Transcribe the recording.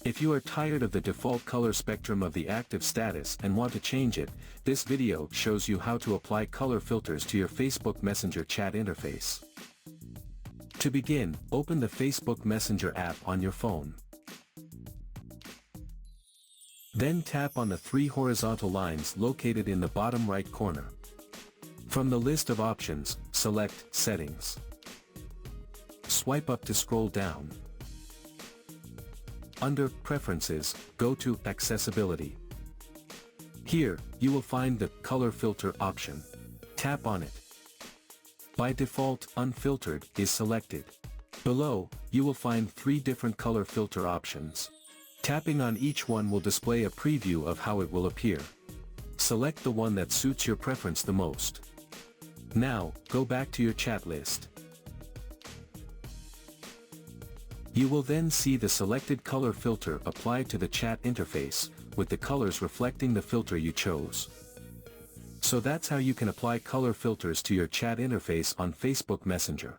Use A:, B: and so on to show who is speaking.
A: If you are tired of the default color spectrum of the active status and want to change it, this video shows you how to apply color filters to your Facebook Messenger chat interface. To begin, open the Facebook Messenger app on your phone. Then tap on the three horizontal lines located in the bottom right corner. From the list of options, select Settings. Swipe up to scroll down. Under Preferences, go to Accessibility. Here, you will find the Color Filter option. Tap on it. By default, Unfiltered is selected. Below, you will find three different color filter options. Tapping on each one will display a preview of how it will appear. Select the one that suits your preference the most. Now, go back to your chat list. You will then see the selected color filter applied to the chat interface, with the colors reflecting the filter you chose. So that's how you can apply color filters to your chat interface on Facebook Messenger.